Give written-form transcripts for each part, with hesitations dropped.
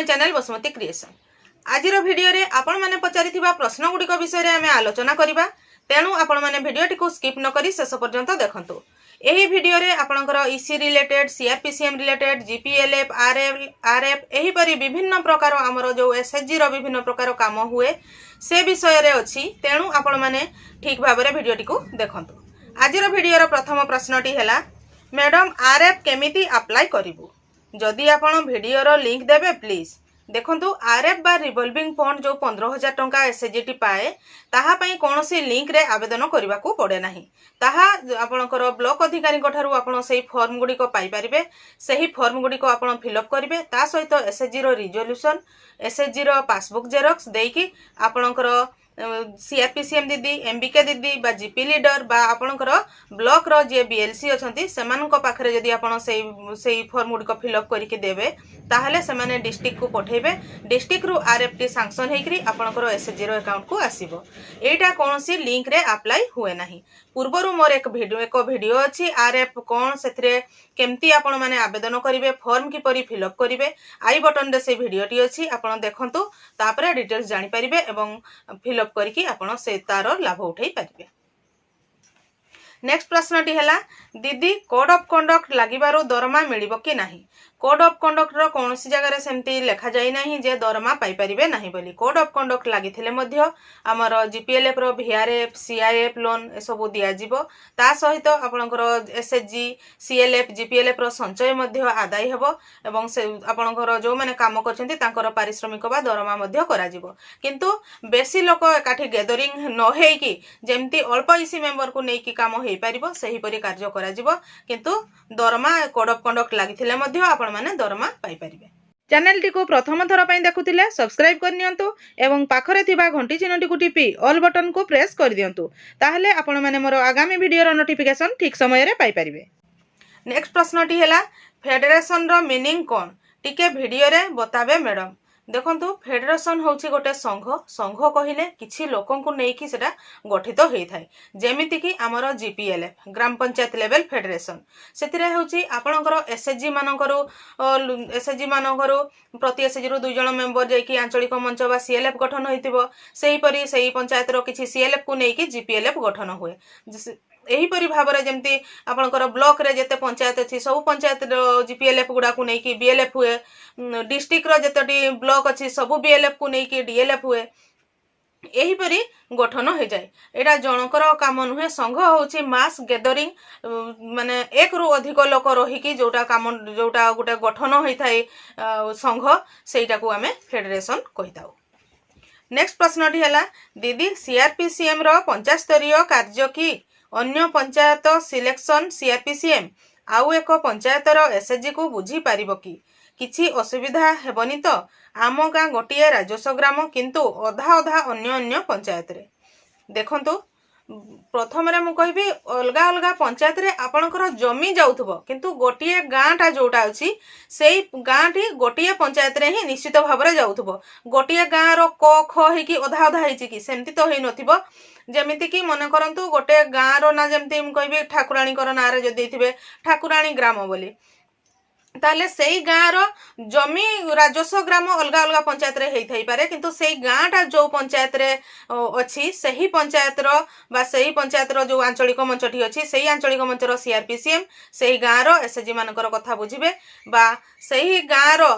My channel Basumati creation. आजिर video रे आपण माने पचारिथिबा प्रश्न गुडिक विषय रे आमे आलोचना करिबा। तेणु आपण माने भिडियोटी को स्किप न करी शेष पर्यंत देखंतु। एही भिडियो रे आपणकर ईसी रिलेटेड, सीआरपीसीएम रिलेटेड, जीपीएलएफ, आरएफ एही परी विभिन्न प्रकार हमर जो एसएचजी रो विभिन्न प्रकार काम हुए से विषय रे अछि। तेणु आपण माने ठीक भाबरे भिडियोटी को देखंतु। आजिर भिडियो रो प्रथम प्रश्नटी हैला, मैडम आरएफ केमिति अप्लाई करिवु? जदि आपण भिडियो रो लिंक देबे प्लीज देखंतु। आरएफ बा रिवॉल्विंग फंड जो 15,000 टंका एसएचजी पाए ताहा पई कोनोसी लिंक रे आवेदन करबा को पड़े नाही। ताहा आपणकर ब्लॉक अधिकारी ठारू आपण सेही फॉर्म गुडी को पाई परिबे। सेही फॉर्म गुडी को आपण फिलअप करिवे। ता सहित एसएचजी रो रिजोल्यूशन, एसएचजी रो पासबुक जेरॉक्स देकी आपणकर सीआरपीसीएम दीदी, एमबीके दीदी बा जीपी लीडर बा आपणकर ब्लॉक रो जे बीएलसी अछंती सेमानक पाखरे जदि आपण सेही फॉर्म गुडी को फिलअप करिके देबे ताहले सेमाने डिस्ट्रिक्ट को पठेबे। डिस्ट्रिक्ट रु आरएफटी सैंक्शन हेकरी आपणकर एसएचजी रो अकाउंट को आसीबो। एटा कोनोसी लिंक रे अप्लाई हुए नाही। पूर्वरु मोर एक वीडियो अछि आरएफ कोन सेथरे केमती आपण माने आवेदन करिवे, फॉर्म की परी फिलअप करिवे। आई बटन रे से वीडियोटी अछि, आपण देखंतु। तापरे डिटेल्स जानि परिबे एवं फिलअप करके आपण से तार लाभ उठाई पारिबे। नेक्स्ट प्रश्नटी हैला, दीदी कोड ऑफ कंडक्ट लागिबारो दरमा मिलिबो कि नाही? कोड ऑफ कंडक्ट रो कोनोसी जगह सेमती लेखा जाई नाही जे दरमा पाई परिबे नाही बोली। कोड ऑफ कंडक्ट लागिथिले मध्य हमर जीपीएलएफ रो वीआरएफ, सीआईएफ लोन ए सब दिया जिवो। ता सहित आपणकर एसएचजी, सीएलएफ, जीपीएलएफ रो संचय मध्य आदाय हेबो एवं से आपणकर जो माने काम करछन्ती तांकर पारिश्रमिक बा दरमा मध्य करा जिवो। किंतु बेसी लोक एकाठी गैदरिंग न हेकी जेमती अल्प इसी मेंबर को नेकी काम हेई परिबो सेही परी कार्य करा जिवो। किंतु दरमा कोड ऑफ कंडक्ट लागिथिले मध्य आपण माने दरमा पाई परिबे। चैनल टी को प्रथम थर पई देखुथिले सब्सक्राइब कर नियंतु एवं पाखरे थिबा घंटी चिन्हटी को टिपी ऑल बटन को प्रेस कर दियंतु। ताहले आपण माने मोर आगामी वीडियो रो नोटिफिकेशन ठीक समय रे पाई परिबे। नेक्स्ट प्रश्नटी हैला, फेडरेशन रो मीनिंग कोन? टिके वीडियो रे बताबे मैडम। देखंतु फेडरेशन होछि गोटे संघ। संघ कहिले किछि लोकन को नेकी सेटा गठित होई थाय। जेमिति कि हमर जीपीएलएफ ग्राम पंचायत लेवल फेडरेशन सेतिरे होछि आपणकर एसएचजी मानकरो प्रति एसएचजी रो 2 जण मेंबर जेकी आंचलिक मंच बा सीएलएफ गठन होइतिबो। सेही परी सेही पंचायत रो किछि सीएलएफ को नेकी जीपीएलएफ गठन होए। एही परी भाबरे जेमती आपणकर ब्लॉक रे जते पंचायत अछि सब पंचायत रो जीपीएलएफ गुडा को नेकी बीएलएफ हुए। डिस्ट्रिक्ट रो जतेटी ब्लॉक अछि सब बीएलएफ को नेकी डीएलएफ हुए। एही परी गठन हो जाए। एटा जनकर काम नुहे। संघ होछि मास गैदरिंग, माने एक रु अधिक लोक रही कि जोटा काम जोटा गोटे गठन होई थाए संघ सेटा को हमें फेडरेशन कहिताउ। नेक्स्ट प्रश्नटी हैला, दीदी सीआरपीसीएम रो पंचायत स्तरीय कार्य की अन्य पंचायत सिलेक्शन सीआरपीसीएम आउ एक पंचायत रो एसएचजी को बुझी पारिबो कि? किछि असुविधा हेबनी तो? आम गाँ गोटे राजस्व ग्राम किंतु अधा अधा अन्य पंचायत रे। देखंतु प्रथम रे मु कहबी अलगा अलगा पंचायत रे आपणकर जमी जाउथबो किंतु गोटे गाँटा जोटा अछि सेई गाँटी गोटे पंचायत रे ही निश्चित भाव रे जाउथबो। गोटे गाँ रो क ख हेकी अधा अधा हेछि कि सेमति तो हेइ नथिबो। जेमिति कि मन करंतु गोटे गाँ रो ना जेमति मु कहबी ठाकुराणी कर ना रे जदि थिबे ठाकुराणी ग्राम बोली ताले सेई गाँ रो जमी राजस्व ग्राम अलगा अलगा पंचायत रे हेई थाई पारे किंतु सेई गाँटा जो पंचायत रे अछि सेही पंचायत रो बा सेही पंचायत रो जो आंचलिक मंचटी अछि सेही आंचलिक मंच रो सीआरपीसीएम सेही गाँ रो एसएचजी मानकर कथा बुझिबे बा सेही गाँ रो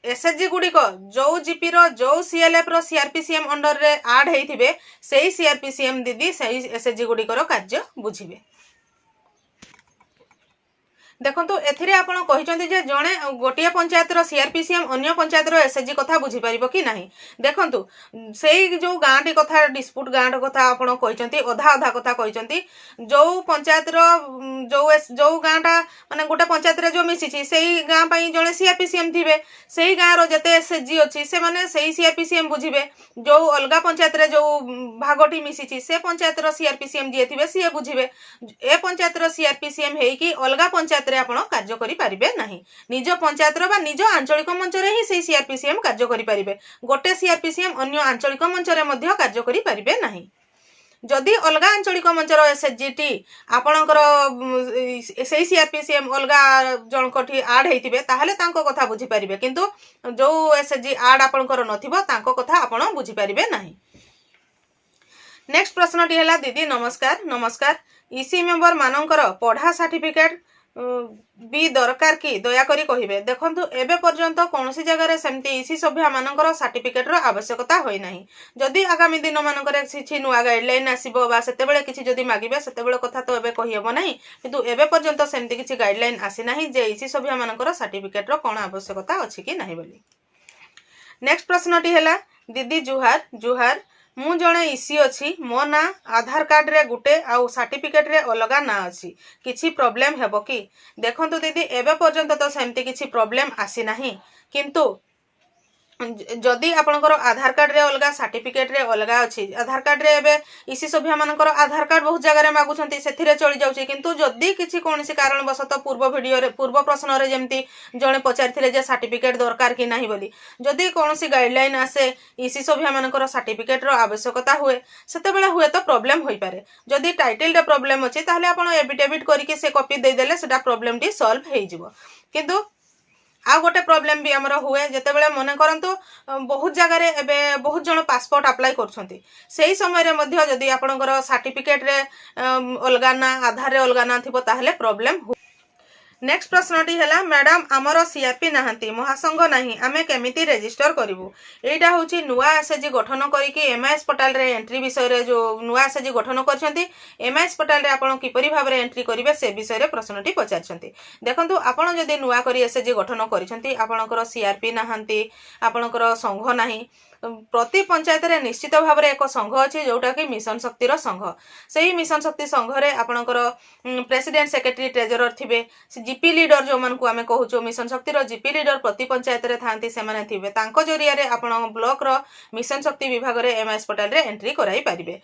एसएचजी गुडी को जो जीपी रो जो सीएलएफ रो सीआरपीसीएम अंडर रे ऐड हेइथिबे सेही सीआरपीसीएम दीदी सेही एसएचजी गुडी को कार्य बुझिबे। देखंतु एथिरे आपण कहिचंती जे जणे गोटिया पंचायत रो सीआरपीसीएम अन्य पंचायत रो एसएचजी कथा बुझी परिबो कि नाही। देखंतु सेही जो गाँटी कथा डिस्प्यूट गाँट कथा आपण कहिचंती अधा अधा कथा कहिचंती। जो पंचायत रो जो गाँटा माने गोटे पंचायत रे जो मिसिछि सेही गाँ पई जणे सीआरपीसीएम थिबे। सेही गाँ रो जते एसएचजी अछि से माने सेही सीआरपीसीएम बुझिबे। जो अलगा पंचायत रे जो भागटी मिसिछि से पंचायत रो सीआरपीसीएम जे थिबे से बुझिबे। ए पंचायत रो सीआरपीसीएम हेई कि अलगा पंचायत रे आपण कार्य करि पारिबे नाही। निज पंचायत रो बा निज आंचलिक मंच रे ही सेही सीआरपीसीएम कार्य करि पारिबे। गोटे सीआरपीसीएम अन्य आंचलिक मंच रे मध्य कार्य करि पारिबे नाही। जदि अलग आंचलिक मंचर एसएचजी आपणकर से सीआरपीसीएम अलग जनकठी आड होइतिबे ताहले तांको कथा बुझी परिबे किंतु जो एसएचजी आड आपणकर नथिबो तांको कथा आपण बुझी परिबे नाही। नेक्स्ट प्रश्नटी है दीदी नमस्कार। नमस्कार। ईसी मेंबर मानकर पढ़ा सर्टिफिकेट भी दरकार कि दयाकरी कहिबे। देखंतु एबे पर्यंत कोनसी जगह सेमती ईसी सभ्य मानकर सर्टिफिकेट रो आवश्यकता होई नाही। जदि आगामी दिन मानकर किछि नुआ गाइडलाइन आसीबो बा सेतेबेले किछि जदि मागिबे सेतेबेले कथा तो एबे कहि हेबो नाही किंतु एबे पर्यंत सेमती किछि गाइडलाइन आसी नाही जे ईसी सभ्य मानकर सर्टिफिकेट रो कोन आवश्यकता अछि कि नाही बोली। नेक्स्ट प्रश्नटी है दीदी जुहार। जुहार। मु जणे ईसी अच्छी मो ना आधार कार्ड रे गुटे आउ सर्टिफिकेट रे अलगा ना अच्छी किछि प्रॉब्लम हेबो कि। देखंतु दीदी एबे पर्यंत तो सेमती किछि प्रॉब्लम आसी नाही किंतु जदि आपणकर आधार कार्ड रे अलगा सर्टिफिकेट रे अलगा अच्छी आधार कार्ड रे एबे ईसी सभ्य मानकर आधार कार्ड बहुत जगह रे मागुछंती सेथिरे चली जाउची किंतु जदि किछि कोनसी कारण वशत पूर्व वीडियो रे पूर्व प्रश्न रे जेमती जणे पचारिथिले जे सर्टिफिकेट दरकार कि नाही बोली जदि कोनसी गाइडलाइन आसे ईसी सभ्य मानकर सर्टिफिकेट रो आवश्यकता हुए सेतेबेला हुए तो प्रॉब्लम होई पारे। जदि टाइटल रे प्रॉब्लम अछि ताहले आपण एफिडेविट करिके से कॉपी दे देले सेटा प्रॉब्लम टी सॉल्व हेइ जिवो। किंतु आ गोटे प्रॉब्लम भी आमर हुए जेतेबेले मने करंतु बहुत जगह एबे बहुत जण पासपोर्ट अप्लाई करछंती सेही समय रे मध्य जदि आपणकर सर्टिफिकेट रे अलगा ना आधार रे अलगा ना थिबो ताहले प्रॉब्लम। नेक्स्ट प्रश्नटी है मैडम आमर सीआरपी नहांती महासंघ नहीं आमे केमिति रजिस्टर करिवु। एटा होची नुआ एसएचजी गठन करिकि एमआईएस पोर्टल रे एंट्री विषय रे जो नुआ एसएचजी गठन करछंती एमआईएस पोर्टल रे आपण किपरि भाव रे एंट्री करिवे से विषय रे प्रश्नटी पचारछंती। देखंतु आपण जदि नुआ करी एसएचजी गठन करिसंती आपणकर सीआरपी नहांती आपणकर संघ नाही प्रति पंचायत रे निश्चित भाव रे एक संघ अछि जोटा कि मिशन शक्तिर संघ। सेही मिशन शक्ति संघ रे आपणकर प्रेसिडेंट सेक्रेटरी ट्रेजरर थिबे जीपी लीडर जो मन को आमे कहूचो मिशन शक्तिर जीपी लीडर प्रति पंचायत रे थांती से माने थिबे तांको जरिया रे आपण ब्लॉक रो मिशन शक्ति विभाग रे एमआईएस पोर्टल रे एंट्री कराई परिबे।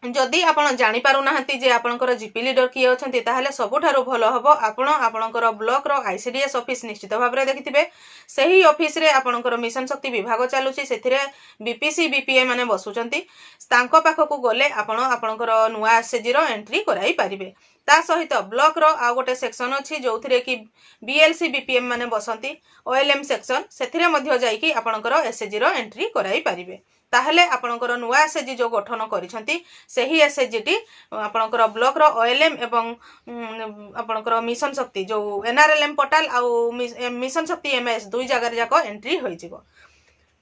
जदि आपण जानि पारु नाहंती जे आपणकर जीपी लीडर किए अछंती ताहले सबुठारु भलो हबो आपण आपणकर ब्लॉक रो आईसीडीएस ऑफिस निश्चित भाव रे देखिथिबे सेही ऑफिस रे आपणकर मिशन शक्ति विभाग चालुची सेथिरे बीपीसी बीपीए माने बसुचंती तांको पाखकु गले आपण आपणकर नुआ एसएचजी रो एंट्री कराई परिबे। ता सहित ब्लॉक रो आ गोटे सेक्शन अछि जोथिरे कि बीएलसी बीपीएम माने बसंती ओएलएम सेक्शन सेथिरे मध्य जाई कि आपणकर एसएचजी रो एंट्री कराई परिबे। ताहले आपणकर नुआ एसएचजी जो गठन करिसंती सेही एसएचजी टी आपणकर ब्लॉक रो ओएलएम एवं आपणकर मिशन शक्ति जो एनआरएलएम पोर्टल आ मिशन शक्ति एमएस दुई जगह जाको एंट्री होई जिवो।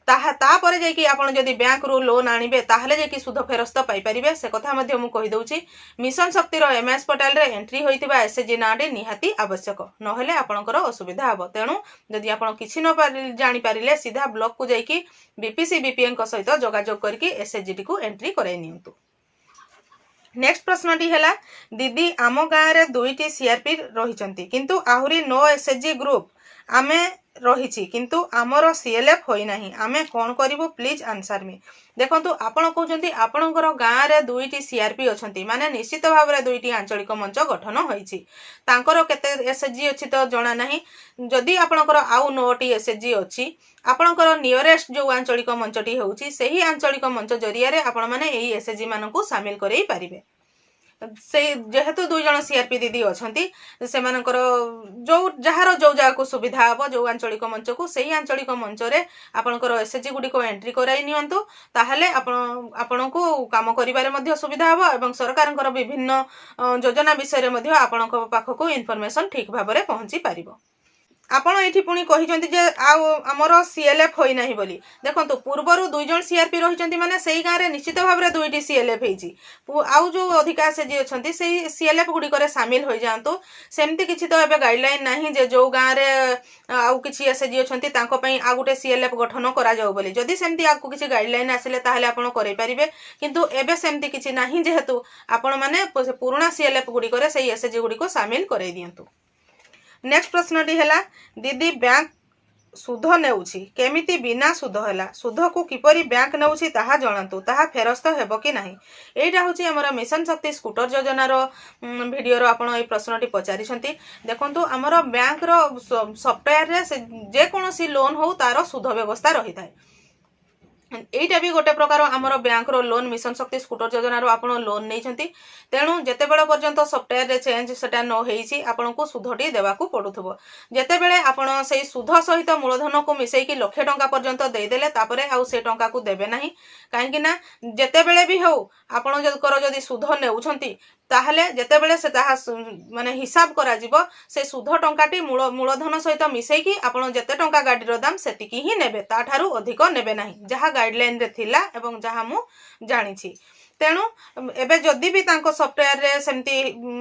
तापर जाकि आपण जदि बैंक रु लोन आनिबे ताहले जाकि सुध फेरस्त पाई परिबे से कथा मध्य मु कहि दउची। मिशन शक्ति रो एमएस पोर्टल रे एंट्री होइतिबा एसएचजी नाडी निहाती आवश्यक नहले आपणकर असुविधा हबो। तेणु जदि आपण किछि न जानि पारिले सीधा ब्लॉक को जाकि बीपीसी बीपीएन को सहित जोगाजोग करके एसएचजी टी को एंट्री कराई नियंतु। नेक्स्ट प्रश्नटी है दीदी आम गाँव रे दुईटी सीआरपी रहिचंती किंतु आहुरी 9 एसएचजी ग्रुप आमे रही किंतु आमर सीएलएफ होई नाही आमे कोन करिवो प्लीज आंसर मी। देखंतु आपण कहउचंती आपणकर गाँव रे दुईटी सीआरपी अछंती माने निश्चित भाव रे दुईटी आंचलिक मंच गठन होईची तांकर केते एसएचजी अछि तो जणा नाही। जदि आपणकर आउ 9टी एसएचजी अछि आपणकर नियरेस्ट जो आंचलिक मंचटी होउची सेही आंचलिक मंच जरिया रे आपण माने एही एसएचजी मानकु शामिल करई पारिबे। से जेहेतु दुई जन सीआरपी दीदी अछंती से मानकर जो जहार जो जगह को सुविधा हबो जो आंचलिक मंच को सेही आंचलिक मंच रे आपणकर एसएचजी गुडी को एंट्री कराई नियंतु ताहले आपणको काम करिबारे मध्ये सुविधा हबो एवं सरकारनकर विभिन्न योजना विषय रे मध्ये आपणको पाखको इन्फॉर्मेशन ठीक भाबरे पहुंची पारिबो। आपण एठी पुणी कहिचंती जे आमर सीएलएफ होई नाही बोली। देखंतु पूर्वरु दुई जन सीआरपी रहिचंती माने सेही गाँ रे निश्चित भाव रे दुईटी सीएलएफ हेची आउ जो अधिका से जे अछंती सेही सीएलएफ गुडी करे शामिल होई जांतु। सेमती किछि तो एबे गाइडलाइन नाही जे जो गाँ रे आउ किछि एसएचजी अछंती तांको पई आ गुटे सीएलएफ गठन करा जाउ बोली। जदि सेमती आकु किछि गाइडलाइन आसिले ताहले आपण करै परिबे किंतु एबे सेमती किछि नाही जेहेतु आपण माने पुराना सीएलएफ गुडी करे सेही एसएचजी गुडी को शामिल करै दियंतु। नेक्स्ट प्रश्नटी है दीदी बैंक सुध नेउछि केमिति बिना सुध हैला सुध को किपरि बैंक नेउछि ताहा जणांतु ताहा फेरस्त हेबो कि नाही। एटा होछि हमर मिशन शक्ति स्कूटर योजना रो वीडियो रो आपण ए प्रश्नटी पचारि छंती। देखंतु हमर बैंक रो सॉफ्टवेयर रे जे कोनोसी लोन हो तारो सुध व्यवस्था रही थाए এইটা भी गोटे प्रकार आमर बैंक रो लोन मिशन शक्ति स्कूटर योजना रो आपण लोन नहीं तेणु जितेबेले पर्यंत सॉफ्टवेयर रे चेंज सेटा न होईची आपनको सुधटी देवाकू पडुथबो जेतेबेले आपण सेई सुध सहित मूलधन को मिसेकी लाख टंका पर्यंत दे देले तापरे आउ से टंका को देबे नाही काहेकि ना जेतेबेले भी हो आपण जदी सुध नेउछंती ताहले जेतेबेले से ताहा माने हिसाब करा जिवो से सुध टंकाटी मूलधन सहित मिसेकी आपण जेते टंका गाडीर दाम सेतिकी ही नेबे ताठारु अधिक नेबे नाही जहा गाइडलाइन रे थिला एवं जहा मु जानिछि तेणु एबे जदि भी तांको सॉफ्टवेयर रे सेमती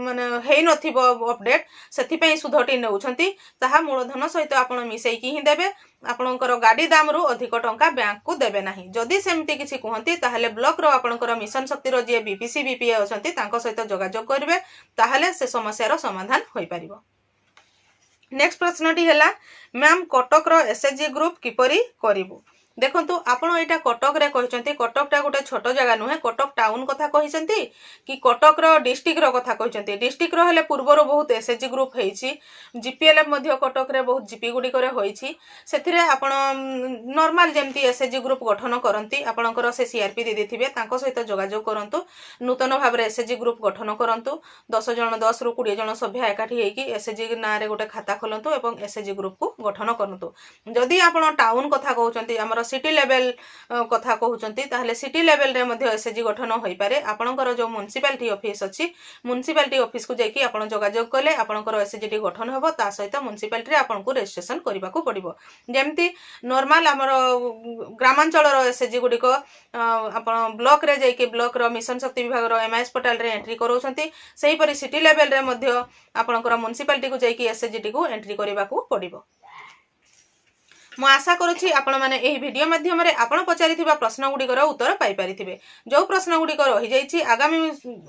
माने हेई नथिबो अपडेट सेथि पई सुधटी नेउछंती ताहा मूलधन सहित आपण मिसेकी ही देबे आपणकर गाड़ी दाम रु अधिक टंका बैंक को देबे नाही जदि सेमती किछि कहंती ताहले ब्लॉक रो आपणकर मिशन शक्ति रो जे बीपीसी बीपीए अछंती तांको सहित जोगाजोग करबे ताहले से समस्या रो समाधान होई परिबो। नेक्स्ट प्रश्नटी हैला मैम कटक रो एसएचजी ग्रुप किपरि करिवु देखंतु आपण एटा कटक रे कहिसंती कटक टा गोटे छोट जगह नुहे कटक टाउन कथा कहिसंती कि कटक रो डिस्ट्रिक्ट रो कथा कहिसंती डिस्ट्रिक्ट रो हेले पूर्वरो बहुत एसएचजी ग्रुप हेइची जीपीएलएफ मध्ये कटक रे बहुत जीपी गुडी करे होइची सेथिरे आपण नॉर्मल जेमती एसएचजी ग्रुप गठन करंती आपणकर से सीआरपी दे देथिबे तांको सहित जोगाजोग करंतु नूतन भाबरे एसएचजी ग्रुप गठन करंतु 10 जण 10 रु 20 जण सभ्य एकाठी हेकी एसएचजी ना रे गोटे खाता खोलंतु एवं एसएचजी ग्रुप को गठन करंतु जदि आपण टाउन कथा कहउचंती हमर सिटी लेवल कथा कहउचंती ताहले सिटी लेवल रे मध्ये एसएचजी गठन होई पारे आपणकर जो म्युनिसिपालिटी ऑफिस अछि म्युनिसिपालिटी ऑफिस को जाई कि आपण जोगाजोग कले आपणकर एसएचजी गठन होबो ता सहित म्युनिसिपालिटी रे आपनको रजिस्ट्रेशन करबा को पड़िबो जेमती नॉर्मल हमर ग्रामांचल रो एसएचजी गुडी को आपण ब्लॉक रे जाई कि ब्लॉक रो मिशन शक्ति विभाग रो एमआईएस पोर्टल रे एंट्री करोछंती सेही परि सिटी लेवल रे मध्ये आपणकर म्युनिसिपालिटी को जाई कि एसएचजी को एंट्री करबा को पड़िबो। मु आशा करुछि आपण माने एही वीडियो माध्यम रे आपण पचारिथिबा प्रश्न गुडीकर उत्तर पाई परिथिबे जो प्रश्न गुडीक रहि जाइछि आगामी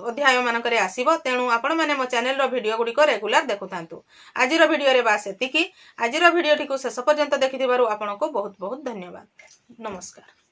अध्याय मानकरे आसीबो तेणु आपण माने मो चैनल रो वीडियो गुडीक रेगुलर देखुतांतु आजिर वीडियो रे बास एतिकी आजिर वीडियो टिकु शेष पर्यंत देखिथिबारु आपनको बहुत बहुत धन्यवाद नमस्कार।